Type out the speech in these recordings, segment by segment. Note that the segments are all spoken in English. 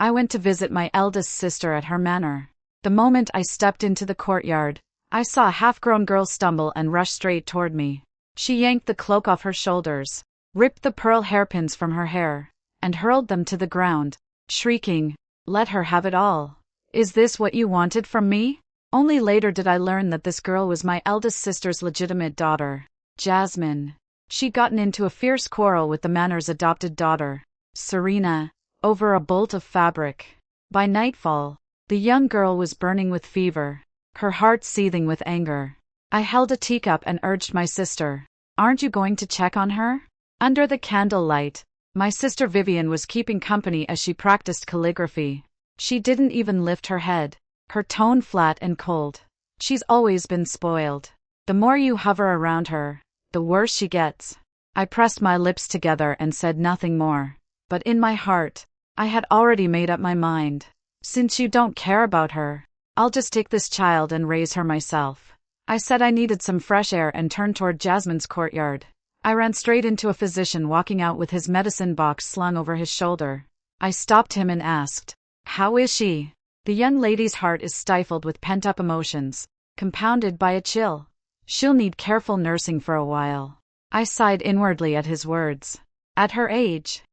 I went to visit my eldest sister at her manor. The moment I stepped into the courtyard, I saw a half-grown girl stumble and rush straight toward me. She yanked the cloak off her shoulders, ripped the pearl hairpins from her hair, and hurled them to the ground, shrieking, "Let her have it all. Is this what you wanted from me?" Only later did I learn that this girl was my eldest sister's legitimate daughter, Jasmine. She'd gotten into a fierce quarrel with the manor's adopted daughter, Serena, over a bolt of fabric. By nightfall, the young girl was burning with fever, her heart seething with anger. I held a teacup and urged my sister, "Aren't you going to check on her?" Under the candlelight, my sister Vivian was keeping company as she practiced calligraphy. She didn't even lift her head, her tone flat and cold. "She's always been spoiled. The more you hover around her, the worse she gets." I pressed my lips together and said nothing more. But in my heart, I had already made up my mind. "Since you don't care about her, I'll just take this child and raise her myself." I said I needed some fresh air and turned toward Jasmine's courtyard. I ran straight into a physician walking out with his medicine box slung over his shoulder. I stopped him and asked, "How is she?" The young lady's heart is stifled with pent-up emotions, compounded by a chill. "She'll need careful nursing for a while." I sighed inwardly at his words. At her age,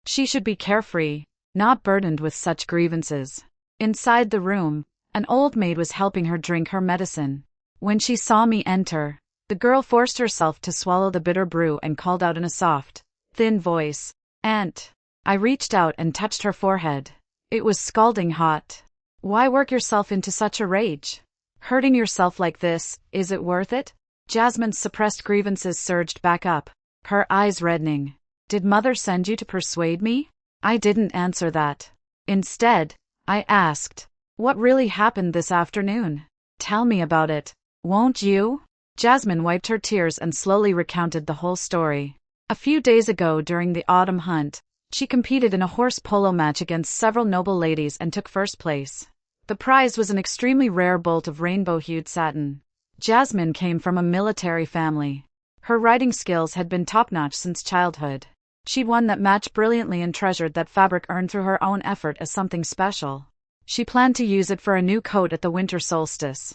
she should be carefree, not burdened with such grievances. Inside the room, an old maid was helping her drink her medicine. When she saw me enter, the girl forced herself to swallow the bitter brew and called out in a soft, thin voice, "Aunt." I reached out and touched her forehead. It was scalding hot. "Why work yourself into such a rage? Hurting yourself like this, is it worth it?" Jasmine's suppressed grievances surged back up, her eyes reddening. "Did Mother send you to persuade me?" I didn't answer that. Instead, I asked, "What really happened this afternoon? Tell me about it, won't you?" Jasmine wiped her tears and slowly recounted the whole story. A few days ago during the autumn hunt, she competed in a horse polo match against several noble ladies and took first place. The prize was an extremely rare bolt of rainbow-hued satin. Jasmine came from a military family. Her riding skills had been top-notch since childhood. She'd won that match brilliantly and treasured that fabric earned through her own effort as something special. She planned to use it for a new coat at the winter solstice.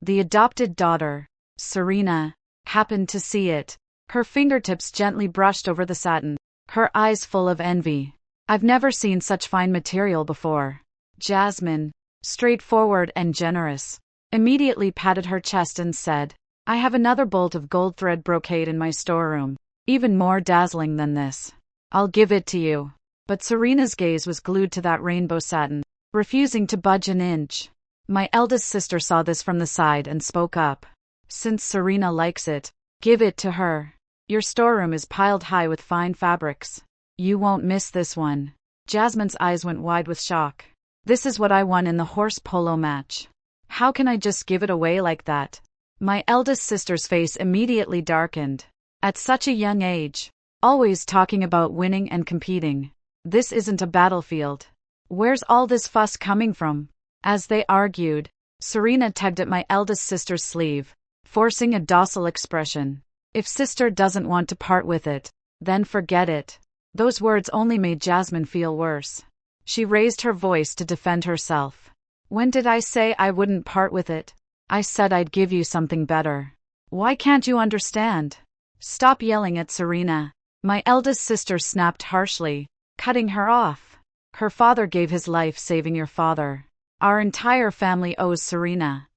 The adopted daughter, Serena, happened to see it. Her fingertips gently brushed over the satin, her eyes full of envy. "I've never seen such fine material before." Jasmine, straightforward and generous, immediately patted her chest and said, "I have another bolt of gold thread brocade in my storeroom, even more dazzling than this. I'll give it to you." But Serena's gaze was glued to that rainbow satin, refusing to budge an inch. My eldest sister saw this from the side and spoke up. "Since Serena likes it, give it to her. Your storeroom is piled high with fine fabrics. You won't miss this one." Jasmine's eyes went wide with shock. "This is what I won in the horse polo match. How can I just give it away like that?" My eldest sister's face immediately darkened. At such a young age, always talking about winning and competing. This isn't a battlefield. Where's all this fuss coming from? As they argued, Serena tugged at my eldest sister's sleeve, forcing a docile expression. "If sister doesn't want to part with it, then forget it." Those words only made Jasmine feel worse. She raised her voice to defend herself. "When did I say I wouldn't part with it? I said I'd give you something better. Why can't you understand?" "Stop yelling at Serena," my eldest sister snapped harshly, cutting her off. "Her father gave his life saving your father. Our entire family owes Serena.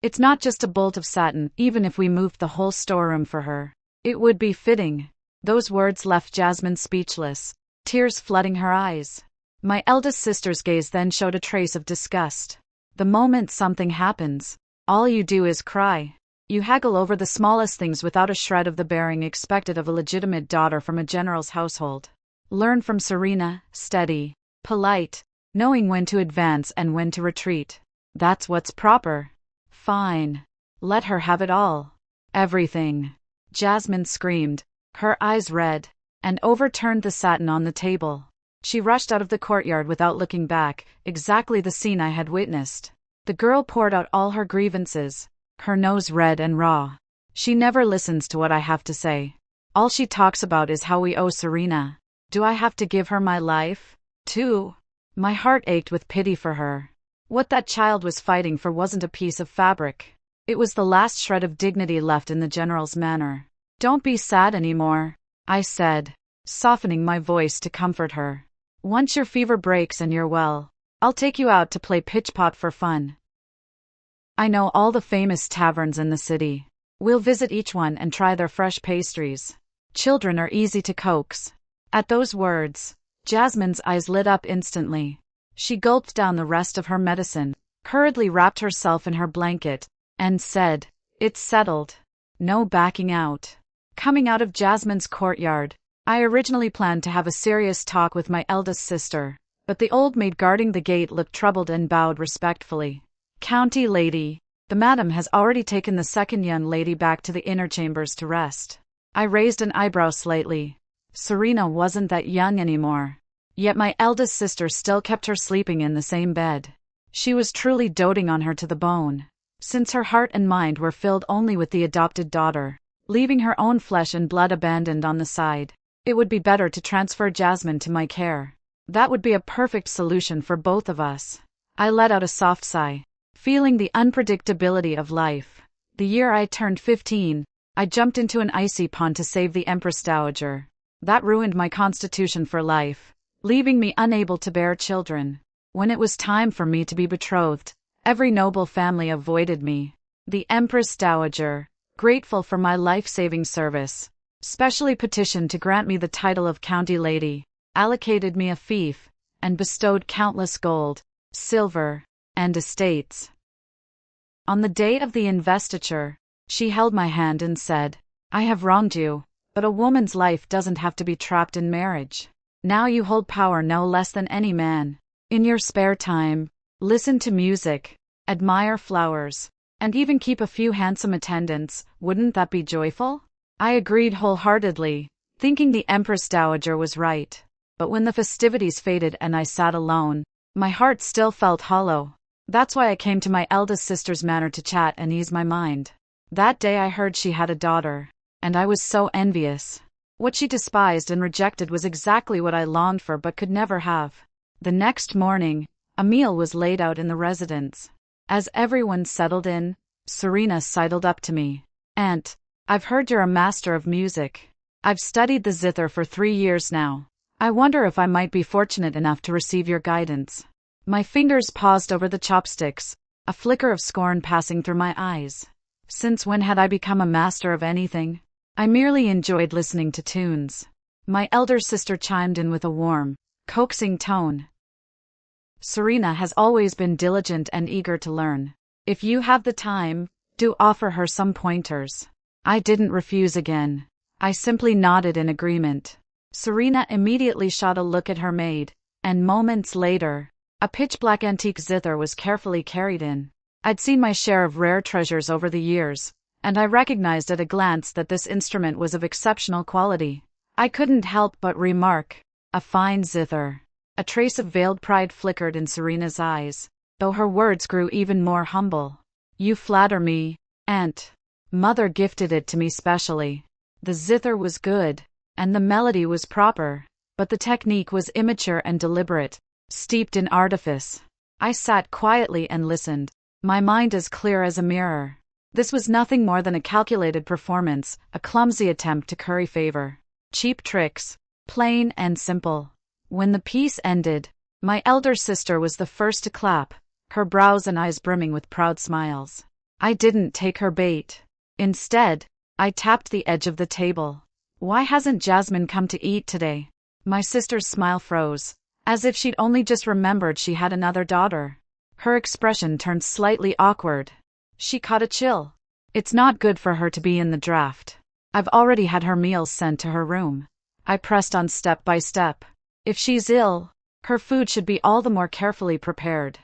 It's not just a bolt of satin. Even if we moved the whole storeroom for her, it would be fitting." Those words left Jasmine speechless, tears flooding her eyes. My eldest sister's gaze then showed a trace of disgust. "The moment something happens, all you do is cry. You haggle over the smallest things without a shred of the bearing expected of a legitimate daughter from a general's household. Learn from Serena, steady, polite, knowing when to advance and when to retreat. That's what's proper." "Fine. Let her have it all. Everything," Jasmine screamed, her eyes red, and overturned the satin on the table. She rushed out of the courtyard without looking back, exactly the scene I had witnessed. The girl poured out all her grievances, her nose red and raw. She never listens to what I have to say. All she talks about is how we owe Serena. Do I have to give her my life? too. My heart ached with pity for her. What that child was fighting for wasn't a piece of fabric. It was the last shred of dignity left in the general's manor. "Don't be sad anymore," I said, softening my voice to comfort her. "Once your fever breaks and you're well, I'll take you out to play pitch-pot for fun. I know all the famous taverns in the city. We'll visit each one and try their fresh pastries. Children are easy to coax." At those words, Jasmine's eyes lit up instantly. She gulped down the rest of her medicine, hurriedly wrapped herself in her blanket, and said, "It's settled. No backing out." Coming out of Jasmine's courtyard, I originally planned to have a serious talk with my eldest sister, but the old maid guarding the gate looked troubled and bowed respectfully. "County lady, the madam has already taken the second young lady back to the inner chambers to rest." I raised an eyebrow slightly. Serena wasn't that young anymore. Yet my eldest sister still kept her sleeping in the same bed. She was truly doting on her to the bone, since her heart and mind were filled only with the adopted daughter, leaving her own flesh and blood abandoned on the side. It would be better to transfer Jasmine to my care. That would be a perfect solution for both of us. I let out a soft sigh, feeling the unpredictability of life. The year I turned 15, I jumped into an icy pond to save the Empress Dowager. That ruined my constitution for life, leaving me unable to bear children. When it was time for me to be betrothed, every noble family avoided me. The Empress Dowager, grateful for my life-saving service, specially petitioned to grant me the title of county lady, allocated me a fief, and bestowed countless gold, silver, and estates. On the day of the investiture, she held my hand and said, "I have wronged you, but a woman's life doesn't have to be trapped in marriage. Now you hold power no less than any man. In your spare time, listen to music, admire flowers, and even keep a few handsome attendants. Wouldn't that be joyful?" I agreed wholeheartedly, thinking the Empress Dowager was right. But when the festivities faded and I sat alone, my heart still felt hollow. That's why I came to my eldest sister's manor to chat and ease my mind. That day I heard she had a daughter, and I was so envious. What she despised and rejected was exactly what I longed for but could never have. The next morning, a meal was laid out in the residence. As everyone settled in, Serena sidled up to me. "Aunt, I've heard you're a master of music. I've studied the zither for 3 years now. I wonder if I might be fortunate enough to receive your guidance." My fingers paused over the chopsticks, a flicker of scorn passing through my eyes. Since when had I become a master of anything? I merely enjoyed listening to tunes. My elder sister chimed in with a warm, coaxing tone. "Serena has always been diligent and eager to learn. If you have the time, do offer her some pointers." I didn't refuse again. I simply nodded in agreement. Serena immediately shot a look at her maid, and moments later, a pitch-black antique zither was carefully carried in. I'd seen my share of rare treasures over the years, and I recognized at a glance that this instrument was of exceptional quality. I couldn't help but remark, "A fine zither." A trace of veiled pride flickered in Serena's eyes, though her words grew even more humble. "You flatter me, Aunt. Mother gifted it to me specially." The zither was good, and the melody was proper, but the technique was immature and deliberate, steeped in artifice. I sat quietly and listened, my mind as clear as a mirror. This was nothing more than a calculated performance, a clumsy attempt to curry favor. Cheap tricks, plain and simple. When the piece ended, my elder sister was the first to clap, her brows and eyes brimming with proud smiles. I didn't take her bait. Instead, I tapped the edge of the table. "Why hasn't Jasmine come to eat today?" My sister's smile froze, as if she'd only just remembered she had another daughter. Her expression turned slightly awkward. She caught a chill. "It's not good for her to be in the draft. I've already had her meals sent to her room." I pressed on step by step. "If she's ill, her food should be all the more carefully prepared.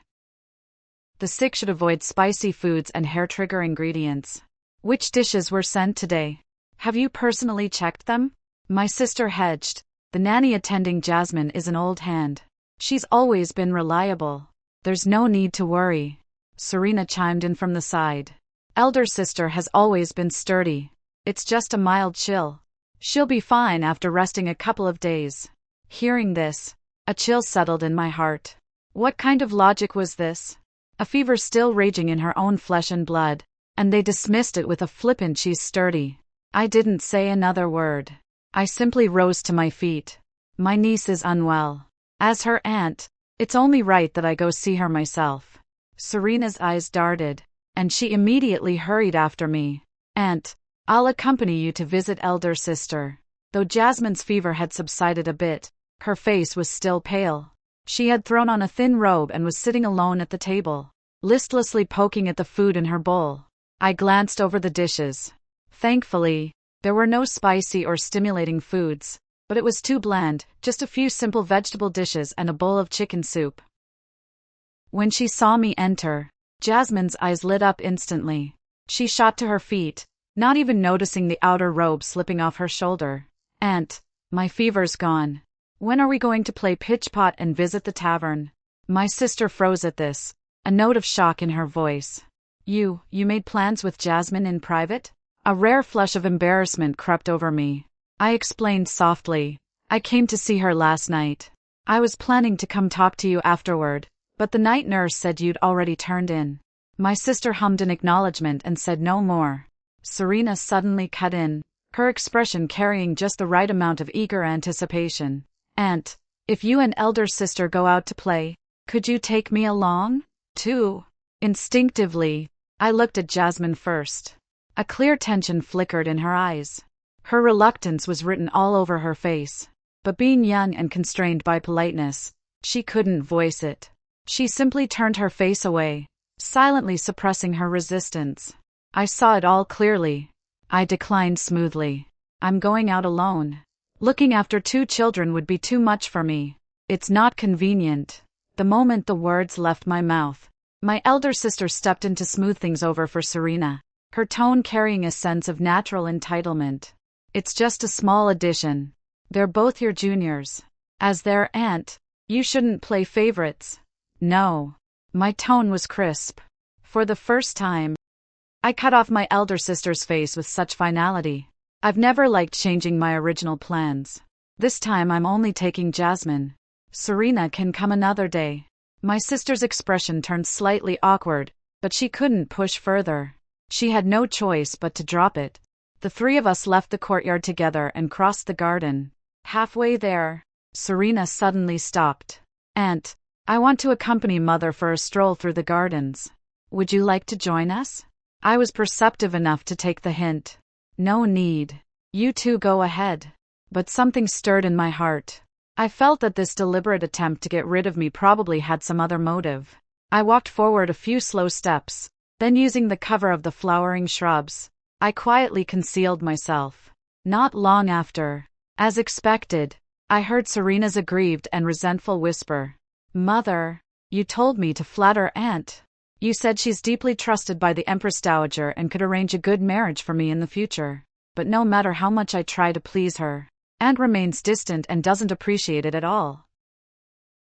The sick should avoid spicy foods and hair-trigger ingredients." "Which dishes were sent today? Have you personally checked them?" My sister hedged. "The nanny attending Jasmine is an old hand. She's always been reliable. There's no need to worry." Serena chimed in from the side. "Elder sister has always been sturdy. It's just a mild chill. She'll be fine after resting a couple of days." Hearing this, A chill settled in my heart. What kind of logic was this? A fever still raging in her own flesh and blood, and they dismissed it with a flippant "she's sturdy." I didn't say another word. I simply rose to my feet. My niece is unwell. As her aunt, it's only right that I go see her myself. Serena's eyes darted, and she immediately hurried after me. Aunt, I'll accompany you to visit elder sister. Though Jasmine's fever had subsided a bit, her face was still pale. She had thrown on a thin robe and was sitting alone at the table, listlessly poking at the food in her bowl. I glanced over the dishes. Thankfully, there were no spicy or stimulating foods, but it was too bland, just a few simple vegetable dishes and a bowl of chicken soup. When she saw me enter, Jasmine's eyes lit up instantly. She shot to her feet, not even noticing the outer robe slipping off her shoulder. Aunt, my fever's gone. When are we going to play pitch-pot and visit the tavern? My sister froze at this, a note of shock in her voice. You made plans with Jasmine in private? A rare flush of embarrassment crept over me. I explained softly. I came to see her last night. I was planning to come talk to you afterward, but the night nurse said you'd already turned in. My sister hummed an acknowledgement and said no more. Serena suddenly cut in, her expression carrying just the right amount of eager anticipation. Aunt, if you and elder sister go out to play, could you take me along, too? Instinctively, I looked at Jasmine first. A clear tension flickered in her eyes. Her reluctance was written all over her face, but being young and constrained by politeness, she couldn't voice it. She simply turned her face away, silently suppressing her resistance. I saw it all clearly. I declined smoothly. I'm going out alone. Looking after 2 children would be too much for me. It's not convenient. The moment the words left my mouth, my elder sister stepped in to smooth things over for Serena, her tone carrying a sense of natural entitlement. It's just a small addition. They're both your juniors. As their aunt, you shouldn't play favorites. No. My tone was crisp. For the first time, I cut off my elder sister's face with such finality. I've never liked changing my original plans. This time I'm only taking Jasmine. Serena can come another day. My sister's expression turned slightly awkward, but she couldn't push further. She had no choice but to drop it. The 3 of us left the courtyard together and crossed the garden. Halfway there, Serena suddenly stopped. Aunt, I want to accompany Mother for a stroll through the gardens. Would you like to join us? I was perceptive enough to take the hint. No need. You 2 go ahead. But something stirred in my heart. I felt that this deliberate attempt to get rid of me probably had some other motive. I walked forward a few slow steps, then using the cover of the flowering shrubs, I quietly concealed myself. Not long after, as expected, I heard Serena's aggrieved and resentful whisper. Mother, you told me to flatter Aunt. You said she's deeply trusted by the Empress Dowager and could arrange a good marriage for me in the future. But no matter how much I try to please her, Aunt remains distant and doesn't appreciate it at all.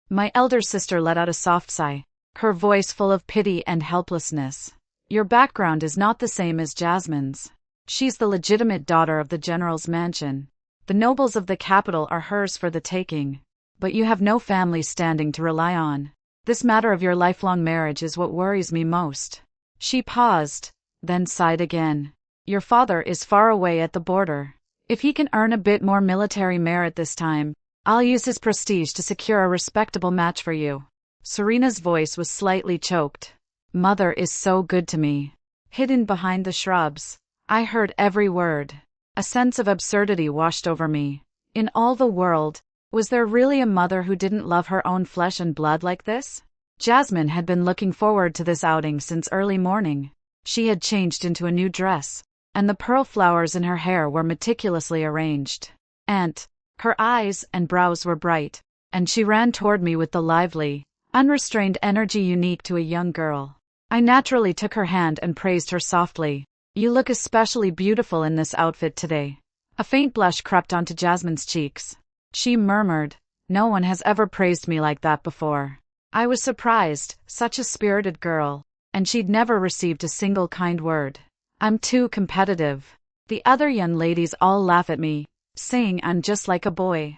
My elder sister let out a soft sigh, her voice full of pity and helplessness. Your background is not the same as Jasmine's. She's the legitimate daughter of the general's mansion. The nobles of the capital are hers for the taking. But you have no family standing to rely on. This matter of your lifelong marriage is what worries me most. She paused, then sighed again. Your father is far away at the border. If he can earn a bit more military merit this time, I'll use his prestige to secure a respectable match for you. Serena's voice was slightly choked. Mother is so good to me. Hidden behind the shrubs, I heard every word. A sense of absurdity washed over me. In all the world, was there really a mother who didn't love her own flesh and blood like this? Jasmine had been looking forward to this outing since early morning. She had changed into a new dress, and the pearl flowers in her hair were meticulously arranged. Aunt, her eyes and brows were bright, and she ran toward me with the lively, unrestrained energy unique to a young girl. I naturally took her hand and praised her softly. You look especially beautiful in this outfit today. A faint blush crept onto Jasmine's cheeks. She murmured, no one has ever praised me like that before. I was surprised, such a spirited girl, and she'd never received a single kind word. I'm too competitive. The other young ladies all laugh at me, saying I'm just like a boy.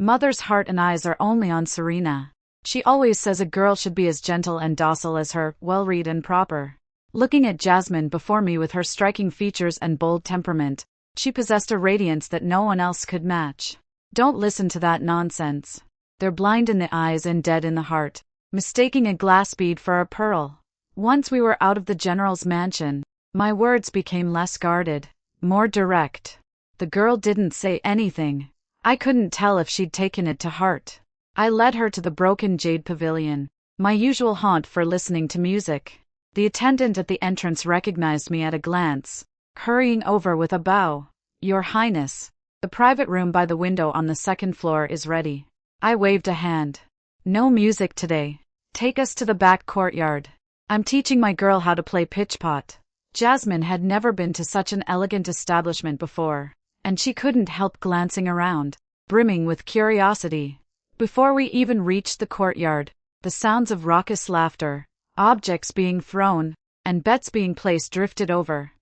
Mother's heart and eyes are only on Serena. She always says a girl should be as gentle and docile as her, well-read and proper. Looking at Jasmine before me with her striking features and bold temperament, she possessed a radiance that no one else could match. Don't listen to that nonsense. They're blind in the eyes and dead in the heart, mistaking a glass bead for a pearl. Once we were out of the general's mansion, my words became less guarded, more direct. The girl didn't say anything. I couldn't tell if she'd taken it to heart. I led her to the broken jade pavilion, my usual haunt for listening to music. The attendant at the entrance recognized me at a glance, hurrying over with a bow. "Your Highness, the private room by the window on the second floor is ready." I waved a hand. "No music today. Take us to the back courtyard. I'm teaching my girl how to play pitch-pot." Jasmine had never been to such an elegant establishment before, and she couldn't help glancing around, brimming with curiosity. Before we even reached the courtyard, the sounds of raucous laughter, objects being thrown, and bets being placed drifted over.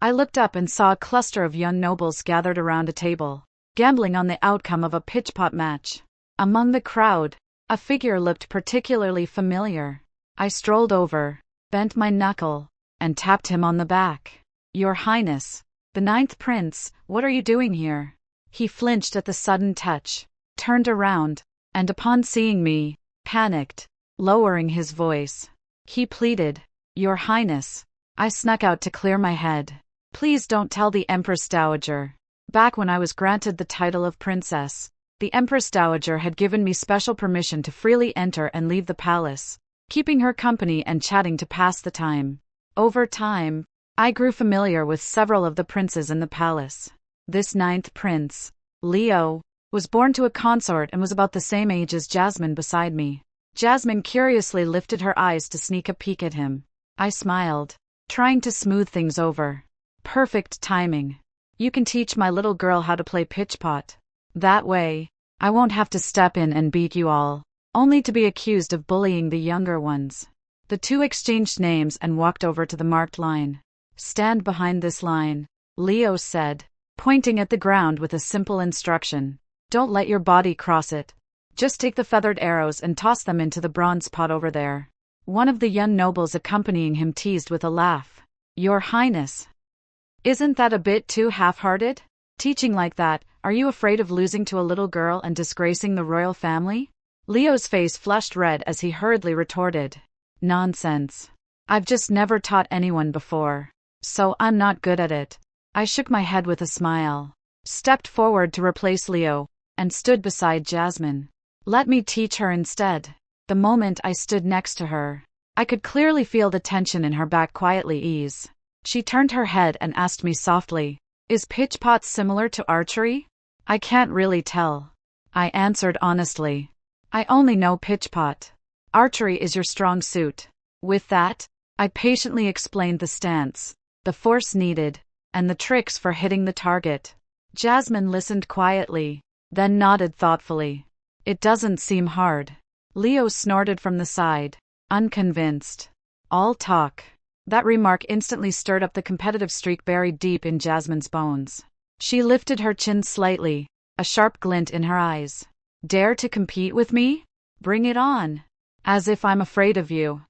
I looked up and saw a cluster of young nobles gathered around a table, gambling on the outcome of a pitch-pot match. Among the crowd, a figure looked particularly familiar. I strolled over, bent my knuckle, and tapped him on the back. "Your Highness, the 9th Prince, what are you doing here?" He flinched at the sudden touch, turned around, and upon seeing me, panicked, lowering his voice. He pleaded, "Your Highness." I snuck out to clear my head. "Please don't tell the Empress Dowager." Back when I was granted the title of princess, the Empress Dowager had given me special permission to freely enter and leave the palace, keeping her company and chatting to pass the time. Over time, I grew familiar with several of the princes in the palace. This 9th prince, Leo, was born to a consort and was about the same age as Jasmine beside me. Jasmine curiously lifted her eyes to sneak a peek at him. I smiled, trying to smooth things over. Perfect timing. "You can teach my little girl how to play pitch-pot. That way, I won't have to step in and beat you all, only to be accused of bullying the younger ones." The two exchanged names and walked over to the marked line. "Stand behind this line," Leo said, pointing at the ground with a simple instruction. "Don't let your body cross it. Just take the feathered arrows and toss them into the bronze pot over there." One of the young nobles accompanying him teased with a laugh, "Your Highness, isn't that a bit too half-hearted? Teaching like that, are you afraid of losing to a little girl and disgracing the royal family?" Leo's face flushed red as he hurriedly retorted, "Nonsense. I've just never taught anyone before, so I'm not good at it." I shook my head with a smile, stepped forward to replace Leo, and stood beside Jasmine. "Let me teach her instead." The moment I stood next to her, I could clearly feel the tension in her back quietly ease. She turned her head and asked me softly, "Is pitch-pot similar to archery?" "I can't really tell," I answered honestly. "I only know pitch-pot. Archery is your strong suit." With that, I patiently explained the stance, the force needed, and the tricks for hitting the target. Jasmine listened quietly, then nodded thoughtfully. "It doesn't seem hard." Leo snorted from the side, unconvinced. "All talk." That remark instantly stirred up the competitive streak buried deep in Jasmine's bones. She lifted her chin slightly, a sharp glint in her eyes. "Dare to compete with me? Bring it on. As if I'm afraid of you."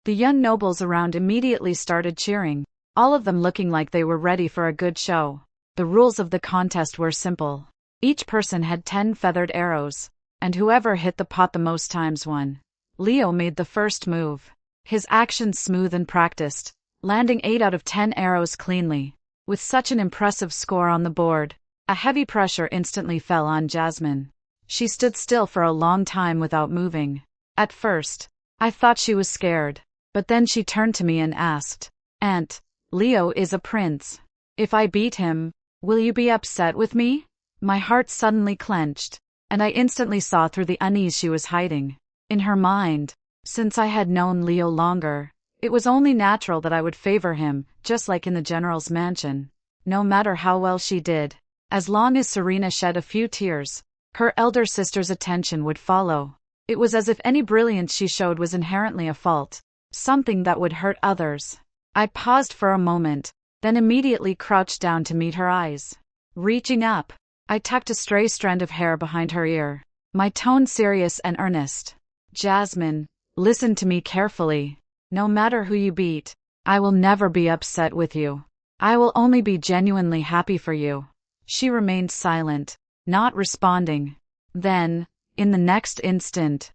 The young nobles around immediately started cheering, all of them looking like they were ready for a good show. The rules of the contest were simple. Each person had 10 feathered arrows, and whoever hit the pot the most times won. Leo made the first move, his actions smooth and practiced, landing 8 out of 10 arrows cleanly. With such an impressive score on the board, a heavy pressure instantly fell on Jasmine. She stood still for a long time without moving. At first, I thought she was scared, but then she turned to me and asked, "Aunt, Leo is a prince. If I beat him, will you be upset with me?" My heart suddenly clenched, and I instantly saw through the unease she was hiding. In her mind, since I had known Leo longer, it was only natural that I would favor him, just like in the general's mansion. No matter how well she did, as long as Serena shed a few tears, her elder sister's attention would follow. It was as if any brilliance she showed was inherently a fault, something that would hurt others. I paused for a moment, then immediately crouched down to meet her eyes. Reaching up, I tucked a stray strand of hair behind her ear, my tone serious and earnest. Jasmine, listen to me carefully. No matter who you beat, I will never be upset with you. I will only be genuinely happy for you. She remained silent, not responding. Then, in the next instant,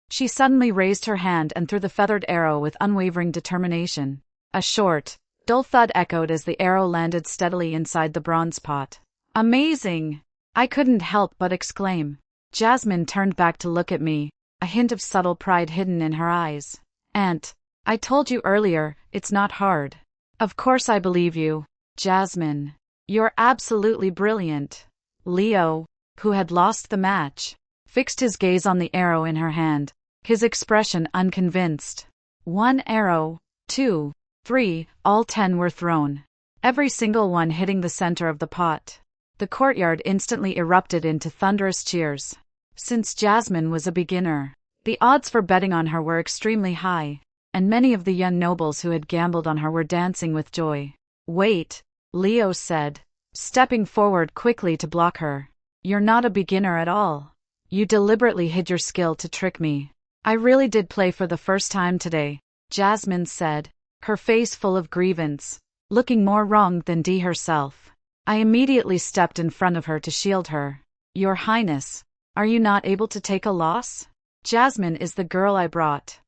she suddenly raised her hand and threw the feathered arrow with unwavering determination. A short, dull thud echoed as the arrow landed steadily inside the bronze pot. Amazing! I couldn't help but exclaim. Jasmine turned back to look at me, a hint of subtle pride hidden in her eyes. Aunt, I told you earlier, it's not hard. Of course I believe you, Jasmine. You're absolutely brilliant. Leo, who had lost the match, fixed his gaze on the arrow in her hand, his expression unconvinced. 1 arrow, 2, 3, all 10 were thrown. Every single one hitting the center of the pot. The courtyard instantly erupted into thunderous cheers. Since Jasmine was a beginner, the odds for betting on her were extremely high, and many of the young nobles who had gambled on her were dancing with joy. Wait, Leo said, stepping forward quickly to block her. You're not a beginner at all. You deliberately hid your skill to trick me. I really did play for the first time today, Jasmine said, her face full of grievance, looking more wrong than Dee herself. I immediately stepped in front of her to shield her. Your Highness, are you not able to take a loss? Jasmine is the girl I brought.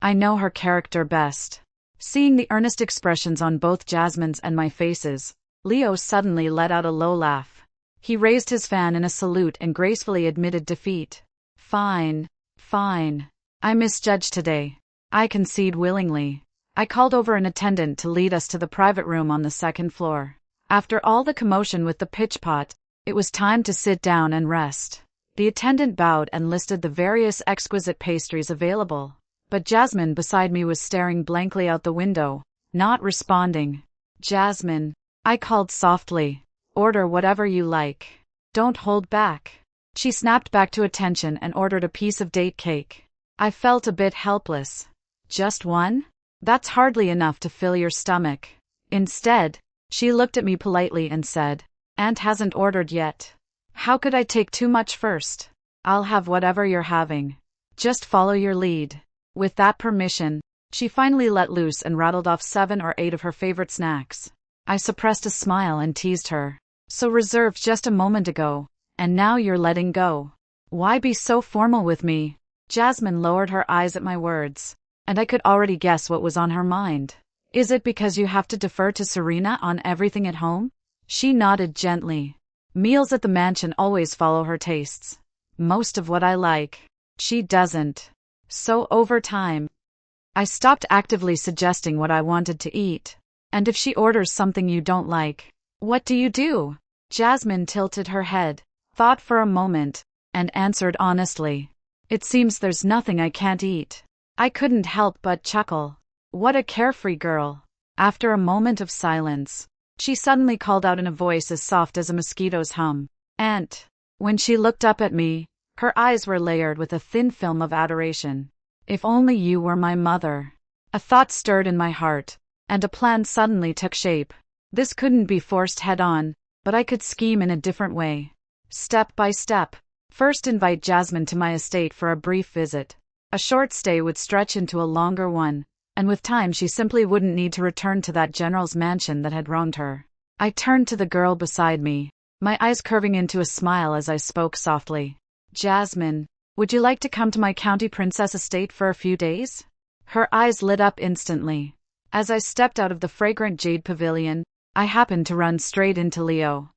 I know her character best. Seeing the earnest expressions on both Jasmine's and my faces, Leo suddenly let out a low laugh. He raised his fan in a salute and gracefully admitted defeat. Fine, fine. I misjudged today. I concede willingly. I called over an attendant to lead us to the private room on the second floor. After all the commotion with the pitch pot, it was time to sit down and rest. The attendant bowed and listed the various exquisite pastries available, but Jasmine beside me was staring blankly out the window, not responding. Jasmine, I called softly. Order whatever you like. Don't hold back. She snapped back to attention and ordered a piece of date cake. I felt a bit helpless. Just one? That's hardly enough to fill your stomach. Instead, she looked at me politely and said, Aunt hasn't ordered yet. How could I take too much first? I'll have whatever you're having. Just follow your lead. With that permission, she finally let loose and rattled off 7 or 8 of her favorite snacks. I suppressed a smile and teased her. So reserved just a moment ago, and now you're letting go. Why be so formal with me? Jasmine lowered her eyes at my words, and I could already guess what was on her mind. Is it because you have to defer to Serena on everything at home? She nodded gently. Meals at the mansion always follow her tastes. Most of what I like, she doesn't. So over time, I stopped actively suggesting what I wanted to eat. And if she orders something you don't like, what do you do? Jasmine tilted her head, thought for a moment, and answered honestly. It seems there's nothing I can't eat. I couldn't help but chuckle. What a carefree girl. After a moment of silence, she suddenly called out in a voice as soft as a mosquito's hum. Aunt. When she looked up at me, her eyes were layered with a thin film of adoration. If only you were my mother. A thought stirred in my heart, and a plan suddenly took shape. This couldn't be forced head-on, but I could scheme in a different way. Step by step. First invite Jasmine to my estate for a brief visit. A short stay would stretch into a longer one, and with time she simply wouldn't need to return to that general's mansion that had wronged her. I turned to the girl beside me, my eyes curving into a smile as I spoke softly. Jasmine, would you like to come to my county princess estate for a few days? Her eyes lit up instantly. As I stepped out of the fragrant jade pavilion, I happened to run straight into Leo.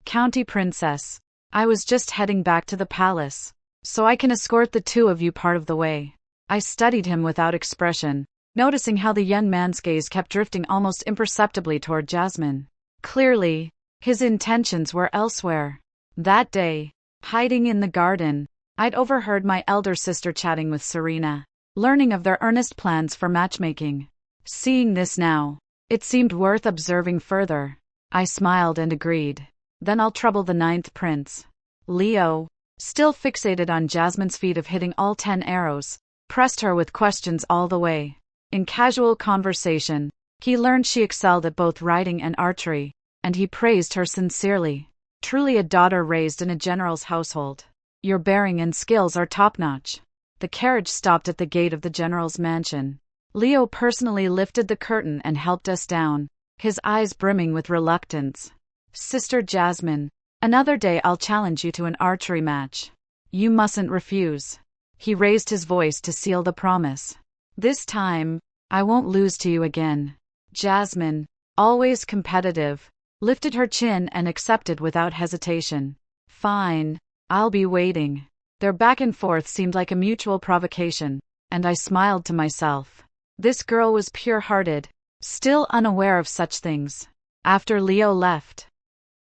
County princess, I was just heading back to the palace, so I can escort the two of you part of the way. I studied him without expression, noticing how the young man's gaze kept drifting almost imperceptibly toward Jasmine. Clearly, his intentions were elsewhere. That day, hiding in the garden, I'd overheard my elder sister chatting with Serena, learning of their earnest plans for matchmaking. Seeing this now, it seemed worth observing further. I smiled and agreed. Then I'll trouble the 9th prince. Leo, still fixated on Jasmine's feat of hitting all 10 arrows, pressed her with questions all the way. In casual conversation, he learned she excelled at both riding and archery, and he praised her sincerely. Truly a daughter raised in a general's household. Your bearing and skills are top-notch. The carriage stopped at the gate of the general's mansion. Leo personally lifted the curtain and helped us down, his eyes brimming with reluctance. Sister Jasmine, another day I'll challenge you to an archery match. You mustn't refuse. He raised his voice to seal the promise. This time, I won't lose to you again. Jasmine, always competitive, lifted her chin and accepted without hesitation. Fine, I'll be waiting. Their back and forth seemed like a mutual provocation, and I smiled to myself. This girl was pure-hearted, still unaware of such things. After Leo left,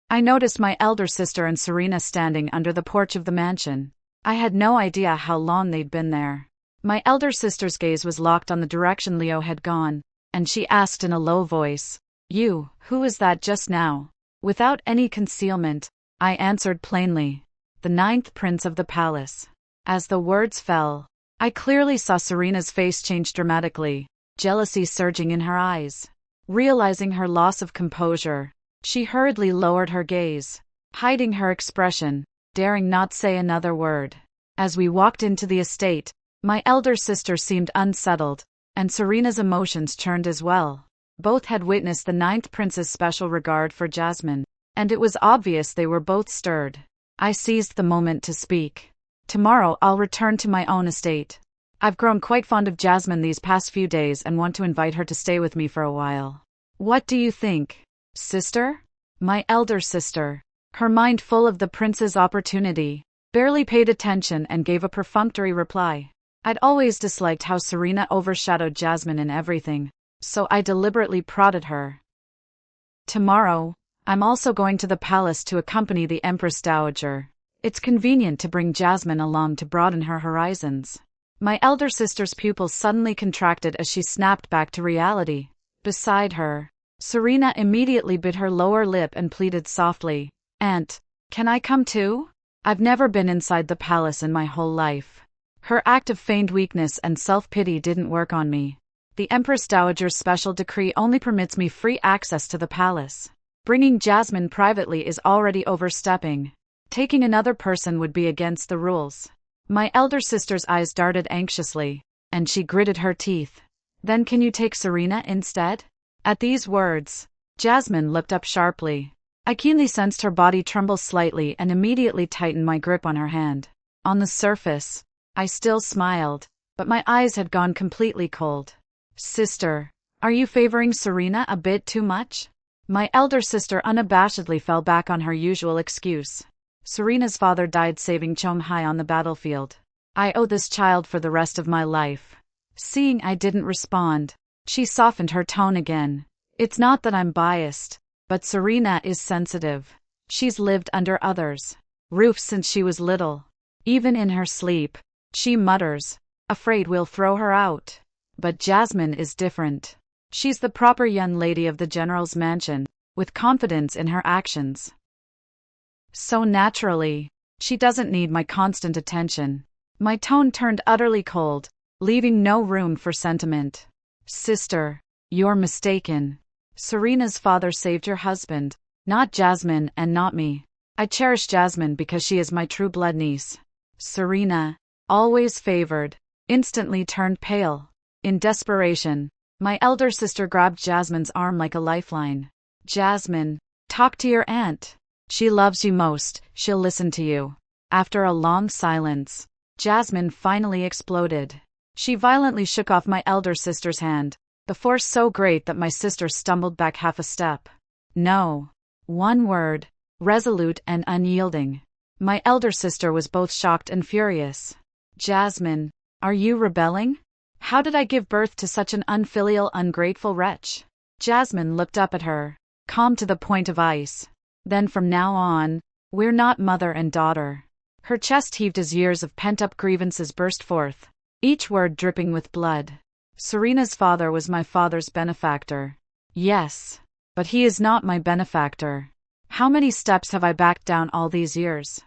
I noticed my elder sister and Serena standing under the porch of the mansion. I had no idea how long they'd been there. My elder sister's gaze was locked on the direction Leo had gone, and she asked in a low voice, who was that just now? Without any concealment, I answered plainly, the 9th prince of the palace. As the words fell, I clearly saw Serena's face change dramatically, jealousy surging in her eyes. Realizing her loss of composure, she hurriedly lowered her gaze, hiding her expression, daring not say another word. As we walked into the estate, my elder sister seemed unsettled, and Serena's emotions churned as well. Both had witnessed the 9th prince's special regard for Jasmine, and it was obvious they were both stirred. I seized the moment to speak. Tomorrow I'll return to my own estate. I've grown quite fond of Jasmine these past few days and want to invite her to stay with me for a while. What do you think, sister? My elder sister, her mind full of the prince's opportunity, barely paid attention and gave a perfunctory reply. I'd always disliked how Serena overshadowed Jasmine in everything, so I deliberately prodded her. Tomorrow, I'm also going to the palace to accompany the Empress Dowager. It's convenient to bring Jasmine along to broaden her horizons. My elder sister's pupils suddenly contracted as she snapped back to reality. Beside her, Serena immediately bit her lower lip and pleaded softly, Aunt, can I come too? I've never been inside the palace in my whole life. Her act of feigned weakness and self-pity didn't work on me. The Empress Dowager's special decree only permits me free access to the palace. Bringing Jasmine privately is already overstepping. Taking another person would be against the rules. My elder sister's eyes darted anxiously, and she gritted her teeth. Then can you take Serena instead? At these words, Jasmine looked up sharply. I keenly sensed her body tremble slightly and immediately tightened my grip on her hand. On the surface, I still smiled, but my eyes had gone completely cold. Sister, are you favoring Serena a bit too much? My elder sister unabashedly fell back on her usual excuse. Serena's father died saving Chonghai on the battlefield. I owe this child for the rest of my life. Seeing I didn't respond, she softened her tone again. It's not that I'm biased, but Serena is sensitive. She's lived under others' roofs since she was little. Even in her sleep, she mutters, afraid we'll throw her out. But Jasmine is different. She's the proper young lady of the general's mansion, with confidence in her actions. So naturally, she doesn't need my constant attention. My tone turned utterly cold, leaving no room for sentiment. Sister, you're mistaken. Serena's father saved your husband, not Jasmine and not me. I cherish Jasmine because she is my true blood niece. Serena, always favored, instantly turned pale. In desperation, my elder sister grabbed Jasmine's arm like a lifeline. Jasmine, talk to your aunt. She loves you most, she'll listen to you. After a long silence, Jasmine finally exploded. She violently shook off my elder sister's hand, the force so great that my sister stumbled back half a step. No. One word, resolute and unyielding. My elder sister was both shocked and furious. Jasmine, are you rebelling? How did I give birth to such an unfilial, ungrateful wretch? Jasmine looked up at her, calm to the point of ice. Then from now on, we're not mother and daughter. Her chest heaved as years of pent-up grievances burst forth, each word dripping with blood. Serena's father was my father's benefactor. Yes, but he is not my benefactor. How many steps have I backed down all these years?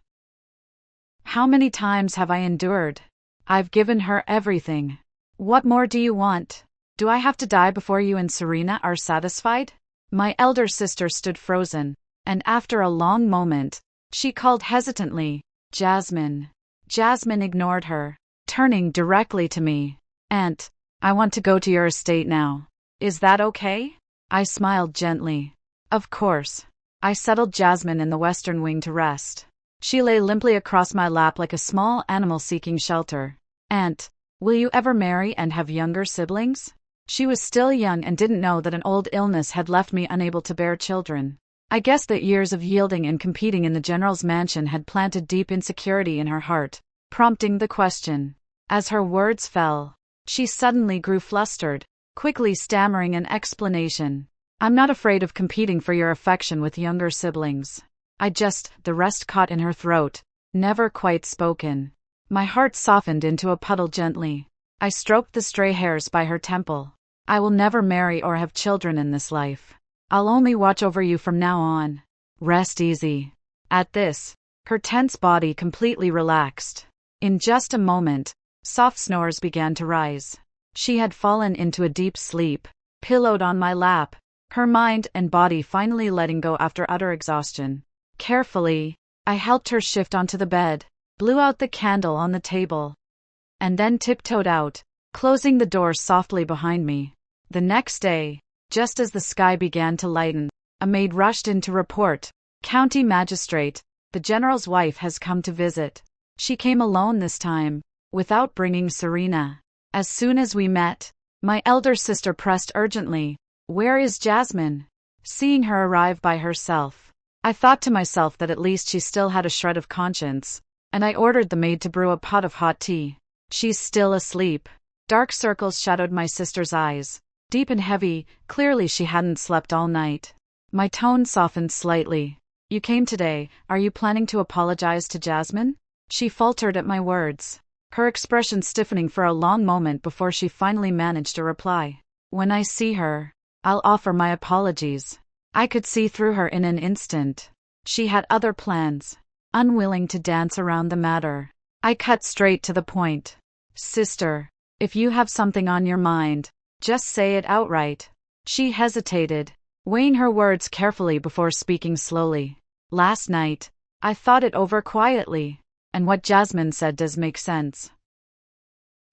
How many times have I endured? I've given her everything. What more do you want? Do I have to die before you and Serena are satisfied? My elder sister stood frozen, and after a long moment, she called hesitantly, "Jasmine." Jasmine ignored her, turning directly to me. "Aunt, I want to go to your estate now. Is that okay?" I smiled gently. "Of course." I settled Jasmine in the western wing to rest. She lay limply across my lap like a small animal seeking shelter. "Aunt, will you ever marry and have younger siblings?" She was still young and didn't know that an old illness had left me unable to bear children. I guessed that years of yielding and competing in the general's mansion had planted deep insecurity in her heart, prompting the question. As her words fell, she suddenly grew flustered, quickly stammering an explanation. "I'm not afraid of competing for your affection with younger siblings. The rest caught in her throat, never quite spoken. My heart softened into a puddle gently. I stroked the stray hairs by her temple. "I will never marry or have children in this life. I'll only watch over you from now on. Rest easy." At this, her tense body completely relaxed. In just a moment, soft snores began to rise. She had fallen into a deep sleep, pillowed on my lap, her mind and body finally letting go after utter exhaustion. Carefully, I helped her shift onto the bed, blew out the candle on the table, and then tiptoed out, closing the door softly behind me. The next day, just as the sky began to lighten, a maid rushed in to report, "County Magistrate, the General's wife has come to visit." She came alone this time, without bringing Serena. As soon as we met, my elder sister pressed urgently, "Where is Jasmine?" Seeing her arrive by herself, I thought to myself that at least she still had a shred of conscience, and I ordered the maid to brew a pot of hot tea. "She's still asleep." Dark circles shadowed my sister's eyes, deep and heavy, clearly she hadn't slept all night. My tone softened slightly. "You came today, are you planning to apologize to Jasmine?" She faltered at my words, her expression stiffening for a long moment before she finally managed a reply. "When I see her, I'll offer my apologies." I could see through her in an instant. She had other plans. Unwilling to dance around the matter, I cut straight to the point. "Sister, if you have something on your mind, just say it outright." She hesitated, weighing her words carefully before speaking slowly. "Last night, I thought it over quietly, and what Jasmine said does make sense.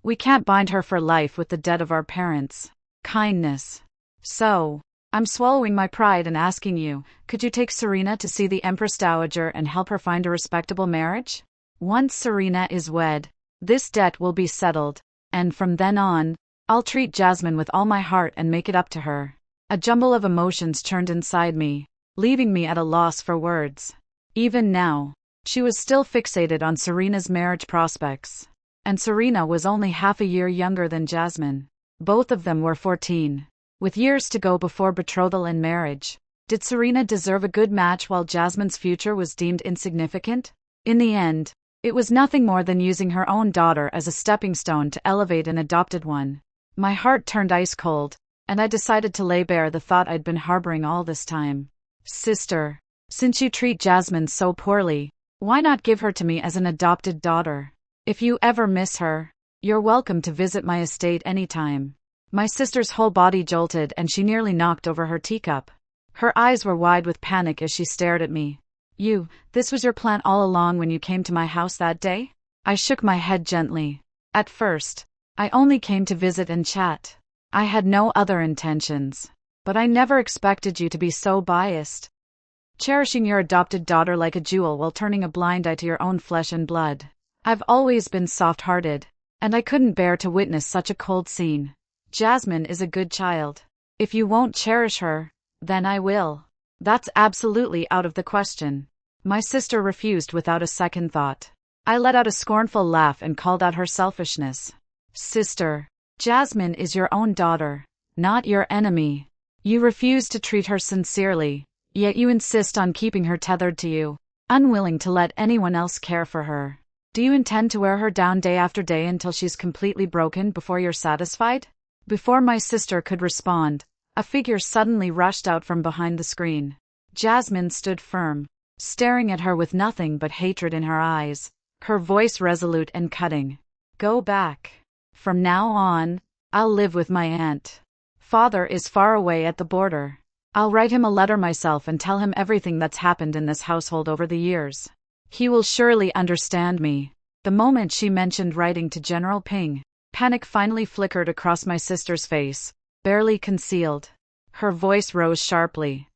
We can't bind her for life with the debt of our parents' kindness. So, I'm swallowing my pride and asking you, could you take Serena to see the Empress Dowager and help her find a respectable marriage? Once Serena is wed, this debt will be settled, and from then on, I'll treat Jasmine with all my heart and make it up to her." A jumble of emotions churned inside me, leaving me at a loss for words. Even now, she was still fixated on Serena's marriage prospects. And Serena was only half a year younger than Jasmine. Both of them were 14. With years to go before betrothal and marriage, did Serena deserve a good match while Jasmine's future was deemed insignificant? In the end, it was nothing more than using her own daughter as a stepping stone to elevate an adopted one. My heart turned ice cold, and I decided to lay bare the thought I'd been harboring all this time. "Sister, since you treat Jasmine so poorly, why not give her to me as an adopted daughter? If you ever miss her, you're welcome to visit my estate anytime." My sister's whole body jolted and she nearly knocked over her teacup. Her eyes were wide with panic as she stared at me. This was your plan all along when you came to my house that day?" I shook my head gently. "At first, I only came to visit and chat. I had no other intentions. But I never expected you to be so biased, cherishing your adopted daughter like a jewel while turning a blind eye to your own flesh and blood. I've always been soft-hearted, and I couldn't bear to witness such a cold scene. Jasmine is a good child. If you won't cherish her, then I will." "That's absolutely out of the question." My sister refused without a second thought. I let out a scornful laugh and called out her selfishness. "Sister, Jasmine is your own daughter, not your enemy. You refuse to treat her sincerely, yet you insist on keeping her tethered to you, unwilling to let anyone else care for her. Do you intend to wear her down day after day until she's completely broken before you're satisfied?" Before my sister could respond, a figure suddenly rushed out from behind the screen. Jasmine stood firm, staring at her with nothing but hatred in her eyes, her voice resolute and cutting. "Go back. From now on, I'll live with my aunt. Father is far away at the border. I'll write him a letter myself and tell him everything that's happened in this household over the years. He will surely understand me. The moment she mentioned writing to General Ping, panic finally flickered across my sister's face, barely concealed. Her voice rose sharply.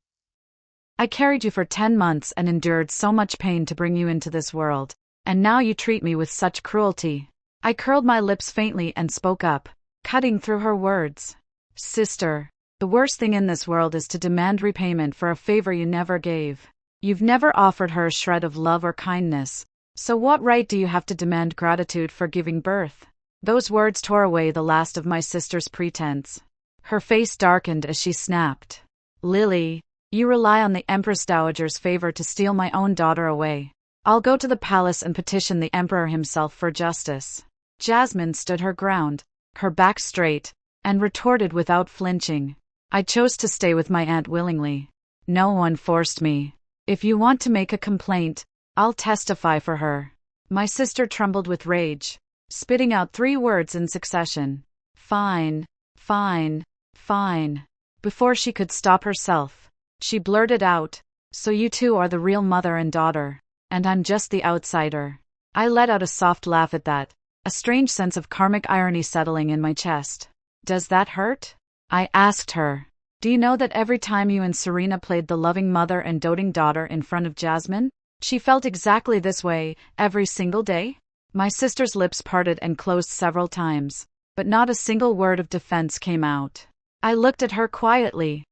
I carried you for 10 months and endured so much pain to bring you into this world, and now you treat me with such cruelty. I curled my lips faintly and spoke up, cutting through her words. Sister, the worst thing in this world is to demand repayment for a favor you never gave. You've never offered her a shred of love or kindness, so what right do you have to demand gratitude for giving birth? Those words tore away the last of my sister's pretense. Her face darkened as she snapped. Lily, you rely on the Empress Dowager's favor to steal my own daughter away. I'll go to the palace and petition the Emperor himself for justice. Jasmine stood her ground, her back straight, and retorted without flinching. I chose to stay with my aunt willingly. No one forced me. If you want to make a complaint, I'll testify for her. My sister trembled with rage, spitting out 3 words in succession. Fine, fine, fine. Before she could stop herself, she blurted out, so you two are the real mother and daughter, and I'm just the outsider. I let out a soft laugh at that, a strange sense of karmic irony settling in my chest. Does that hurt? I asked her. Do you know that every time you and Serena played the loving mother and doting daughter in front of Jasmine, she felt exactly this way, every single day? My sister's lips parted and closed several times, but not a single word of defense came out. I looked at her quietly,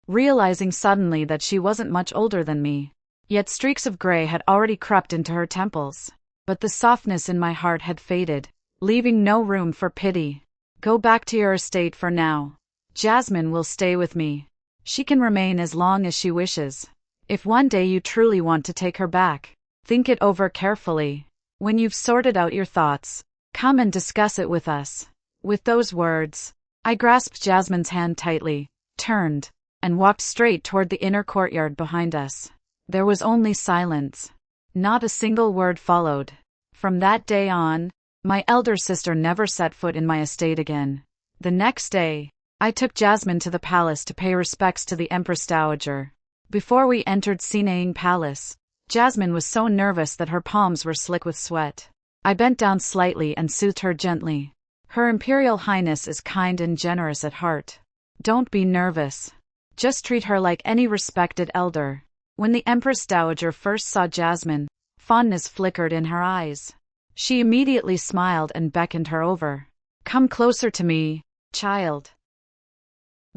realizing suddenly that she wasn't much older than me. Yet streaks of gray had already crept into her temples. But the softness in my heart had faded, leaving no room for pity. Go back to your estate for now. Jasmine will stay with me. She can remain as long as she wishes. If one day you truly want to take her back, think it over carefully. When you've sorted out your thoughts, come and discuss it with us. With those words, I grasped Jasmine's hand tightly, turned, and walked straight toward the inner courtyard behind us. There was only silence. Not a single word followed. From that day on, my elder sister never set foot in my estate again. The next day, I took Jasmine to the palace to pay respects to the Empress Dowager. Before we entered Sinaying Palace, Jasmine was so nervous that her palms were slick with sweat. I bent down slightly and soothed her gently. Her Imperial Highness is kind and generous at heart. Don't be nervous. Just treat her like any respected elder. When the Empress Dowager first saw Jasmine, fondness flickered in her eyes. She immediately smiled and beckoned her over. Come closer to me, child.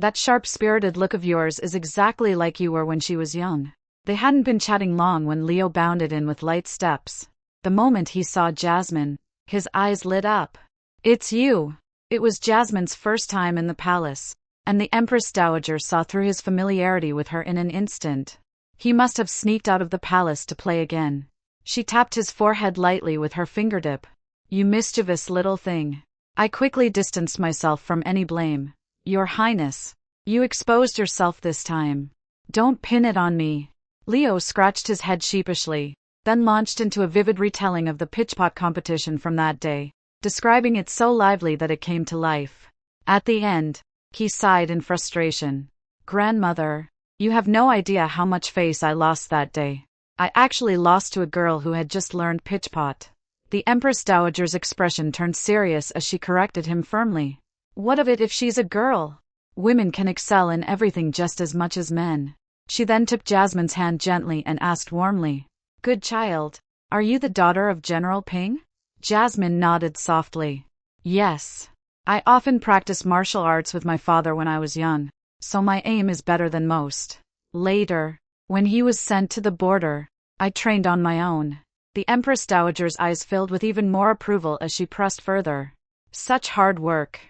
That sharp-spirited look of yours is exactly like you were when she was young. They hadn't been chatting long when Leo bounded in with light steps. The moment he saw Jasmine, his eyes lit up. It's you. It was Jasmine's first time in the palace, and the Empress Dowager saw through his familiarity with her in an instant. He must have sneaked out of the palace to play again. She tapped his forehead lightly with her fingertip. You mischievous little thing. I quickly distanced myself from any blame. Your Highness, you exposed yourself this time. Don't pin it on me. Leo scratched his head sheepishly, then launched into a vivid retelling of the pitchpot competition from that day, describing it so lively that it came to life. At the end, he sighed in frustration. Grandmother, you have no idea how much face I lost that day. I actually lost to a girl who had just learned pitchpot. The Empress Dowager's expression turned serious as she corrected him firmly. What of it if she's a girl? Women can excel in everything just as much as men. She then took Jasmine's hand gently and asked warmly, Good child, are you the daughter of General Ping? Jasmine nodded softly. Yes. I often practiced martial arts with my father when I was young, so my aim is better than most. Later, when he was sent to the border, I trained on my own. The Empress Dowager's eyes filled with even more approval as she pressed further. Such hard work.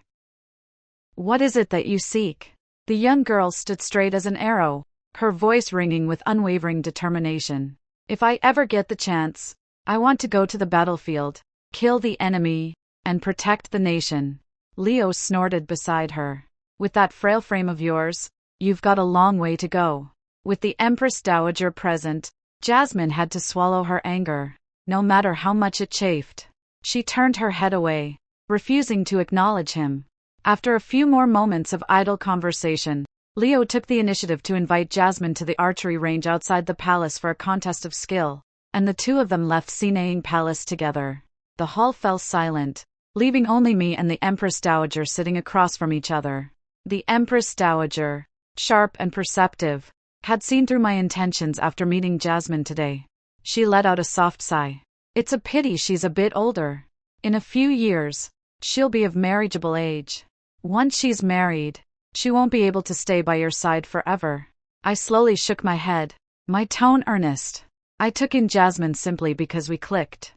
What is it that you seek? The young girl stood straight as an arrow, her voice ringing with unwavering determination. If I ever get the chance, I want to go to the battlefield, kill the enemy, and protect the nation. Leo snorted beside her. With that frail frame of yours, you've got a long way to go. With the Empress Dowager present, Jasmine had to swallow her anger, no matter how much it chafed. She turned her head away, refusing to acknowledge him. After a few more moments of idle conversation, Leo took the initiative to invite Jasmine to the archery range outside the palace for a contest of skill, and the two of them left Sinaying Palace together. The hall fell silent, leaving only me and the Empress Dowager sitting across from each other. The Empress Dowager, sharp and perceptive, had seen through my intentions after meeting Jasmine today. She let out a soft sigh. It's a pity she's a bit older. In a few years, she'll be of marriageable age. Once she's married, she won't be able to stay by your side forever. I slowly shook my head, my tone earnest. I took in Jasmine simply because we clicked.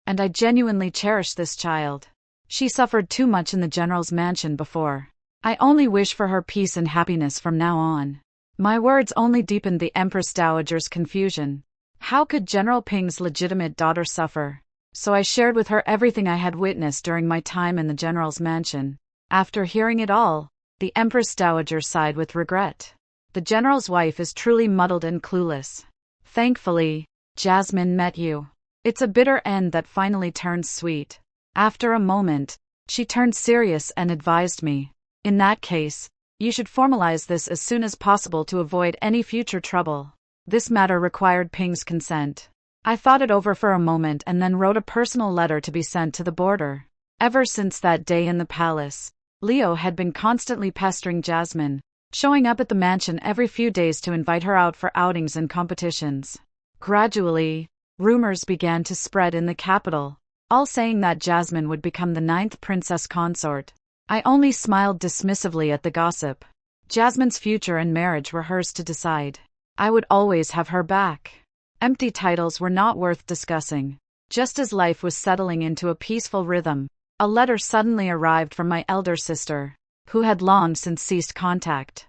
And I genuinely cherish this child. She suffered too much in the general's mansion before. I only wish for her peace and happiness from now on. My words only deepened the Empress Dowager's confusion. How could General Ping's legitimate daughter suffer? So I shared with her everything I had witnessed during my time in the general's mansion. After hearing it all, the Empress Dowager sighed with regret. The general's wife is truly muddled and clueless. Thankfully, Jasmine met you. It's a bitter end that finally turns sweet. After a moment, she turned serious and advised me. In that case, you should formalize this as soon as possible to avoid any future trouble. This matter required Ping's consent. I thought it over for a moment and then wrote a personal letter to be sent to the border. Ever since that day in the palace, Leo had been constantly pestering Jasmine, showing up at the mansion every few days to invite her out for outings and competitions. Gradually, rumors began to spread in the capital, all saying that Jasmine would become the 9th princess consort. I only smiled dismissively at the gossip. Jasmine's future and marriage were hers to decide. I would always have her back. Empty titles were not worth discussing. Just as life was settling into a peaceful rhythm, a letter suddenly arrived from my elder sister, who had long since ceased contact.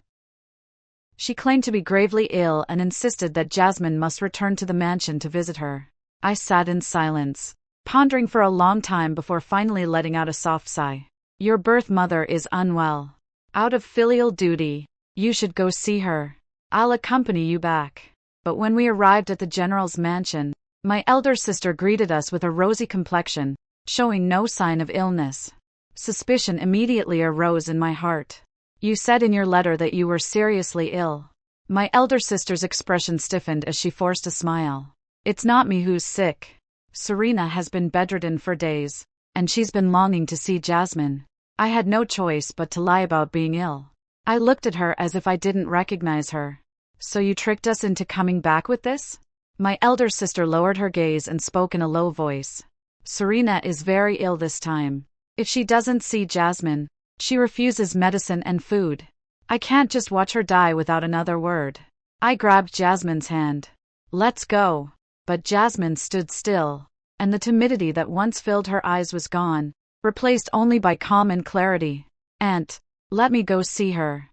She claimed to be gravely ill and insisted that Jasmine must return to the mansion to visit her. I sat in silence, pondering for a long time before finally letting out a soft sigh. Your birth mother is unwell. Out of filial duty, you should go see her. I'll accompany you back. But when we arrived at the general's mansion, my elder sister greeted us with a rosy complexion, showing no sign of illness. Suspicion immediately arose in my heart. You said in your letter that you were seriously ill. My elder sister's expression stiffened as she forced a smile. It's not me who's sick. Serena has been bedridden for days, and she's been longing to see Jasmine. I had no choice but to lie about being ill. I looked at her as if I didn't recognize her. So you tricked us into coming back with this? My elder sister lowered her gaze and spoke in a low voice. Serena is very ill this time. If she doesn't see Jasmine, she refuses medicine and food. I can't just watch her die without another word. I grabbed Jasmine's hand. Let's go. But Jasmine stood still, and the timidity that once filled her eyes was gone, replaced only by calm and clarity. Aunt, let me go see her.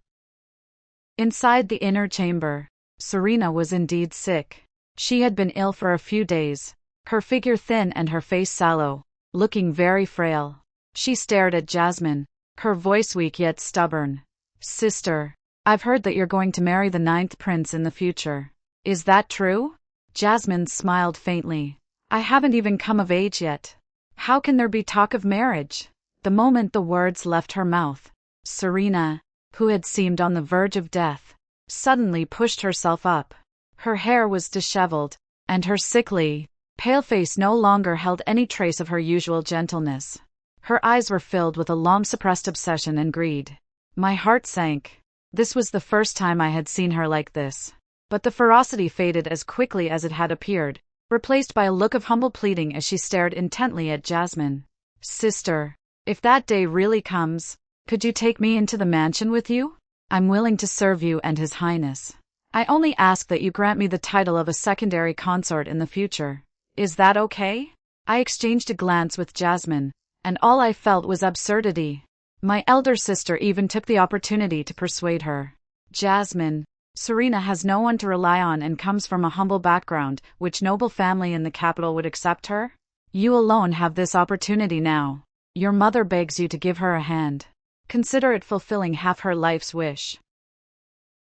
Inside the inner chamber, Serena was indeed sick. She had been ill for a few days, her figure thin and her face sallow, looking very frail. She stared at Jasmine, her voice weak yet stubborn. Sister, I've heard that you're going to marry the 9th prince in the future. Is that true? Jasmine smiled faintly. I haven't even come of age yet. How can there be talk of marriage? The moment the words left her mouth, Serena, who had seemed on the verge of death, suddenly pushed herself up. Her hair was disheveled, and her sickly, pale face no longer held any trace of her usual gentleness. Her eyes were filled with a long-suppressed obsession and greed. My heart sank. This was the first time I had seen her like this. But the ferocity faded as quickly as it had appeared, replaced by a look of humble pleading as she stared intently at Jasmine. Sister, if that day really comes, could you take me into the mansion with you? I'm willing to serve you and His Highness. I only ask that you grant me the title of a secondary consort in the future. Is that okay? I exchanged a glance with Jasmine, and all I felt was absurdity. My elder sister even took the opportunity to persuade her. Jasmine, Serena has no one to rely on and comes from a humble background. Which noble family in the capital would accept her? You alone have this opportunity now. Your mother begs you to give her a hand. Consider it fulfilling half her life's wish.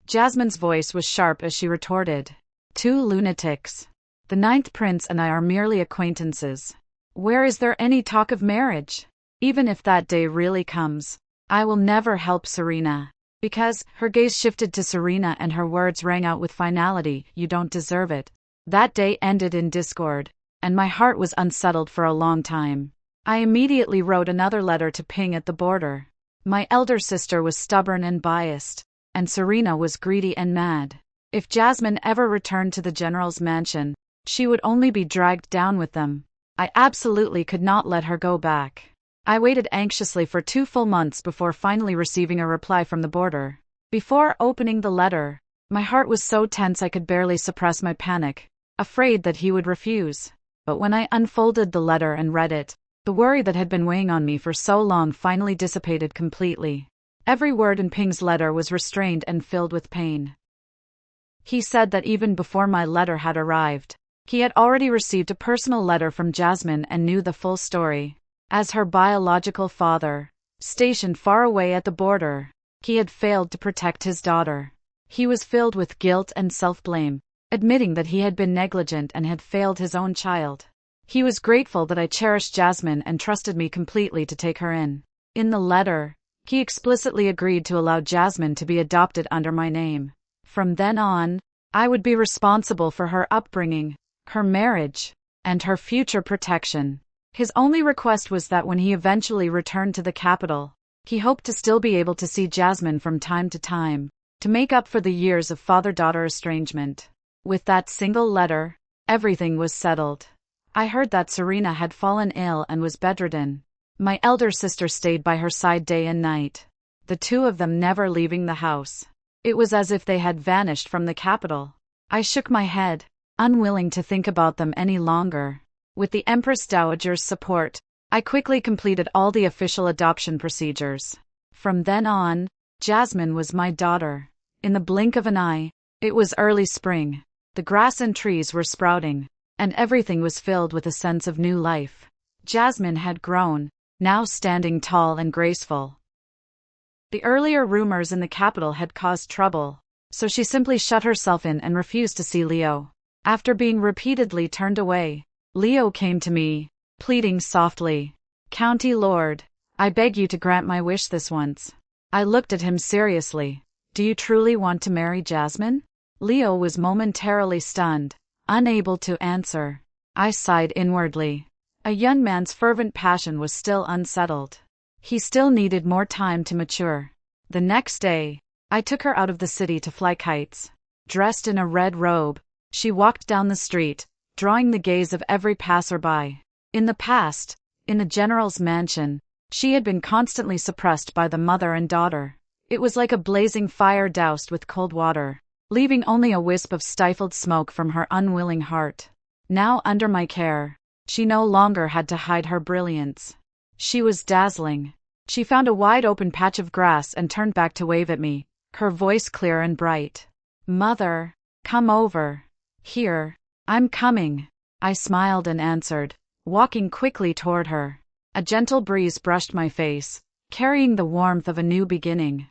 Jasmine's voice was sharp as she retorted. 2 lunatics. The 9th prince and I are merely acquaintances. Where is there any talk of marriage? Even if that day really comes, I will never help Serena. Because her gaze shifted to Serena and her words rang out with finality, "You don't deserve it." That day ended in discord, and my heart was unsettled for a long time. I immediately wrote another letter to Ping at the border. My elder sister was stubborn and biased, and Serena was greedy and mad. If Jasmine ever returned to the general's mansion, she would only be dragged down with them. I absolutely could not let her go back. I waited anxiously for 2 full months before finally receiving a reply from the border. Before opening the letter, my heart was so tense I could barely suppress my panic, afraid that he would refuse. But when I unfolded the letter and read it, the worry that had been weighing on me for so long finally dissipated completely. Every word in Ping's letter was restrained and filled with pain. He said that even before my letter had arrived, he had already received a personal letter from Jasmine and knew the full story. As her biological father, stationed far away at the border, he had failed to protect his daughter. He was filled with guilt and self-blame, admitting that he had been negligent and had failed his own child. He was grateful that I cherished Jasmine and trusted me completely to take her in. In the letter, he explicitly agreed to allow Jasmine to be adopted under my name. From then on, I would be responsible for her upbringing, her marriage, and her future protection. His only request was that when he eventually returned to the capital, he hoped to still be able to see Jasmine from time to time, to make up for the years of father-daughter estrangement. With that single letter, everything was settled. I heard that Serena had fallen ill and was bedridden. My elder sister stayed by her side day and night, the two of them never leaving the house. It was as if they had vanished from the capital. I shook my head, unwilling to think about them any longer. With the Empress Dowager's support, I quickly completed all the official adoption procedures. From then on, Jasmine was my daughter. In the blink of an eye, it was early spring. The grass and trees were sprouting, and everything was filled with a sense of new life. Jasmine had grown, now standing tall and graceful. The earlier rumors in the capital had caused trouble, so she simply shut herself in and refused to see Leo. After being repeatedly turned away, Leo came to me, pleading softly, "County Lord, I beg you to grant my wish this once." I looked at him seriously. "Do you truly want to marry Jasmine?" Leo was momentarily stunned, unable to answer. I sighed inwardly. A young man's fervent passion was still unsettled. He still needed more time to mature. The next day, I took her out of the city to fly kites. Dressed in a red robe, she walked down the street, drawing the gaze of every passerby. In the past, in the general's mansion, she had been constantly suppressed by the mother and daughter. It was like a blazing fire doused with cold water, leaving only a wisp of stifled smoke from her unwilling heart. Now under my care, she no longer had to hide her brilliance. She was dazzling. She found a wide-open patch of grass and turned back to wave at me, her voice clear and bright. "Mother, come over." "Here, I'm coming." I smiled and answered, walking quickly toward her. A gentle breeze brushed my face, carrying the warmth of a new beginning.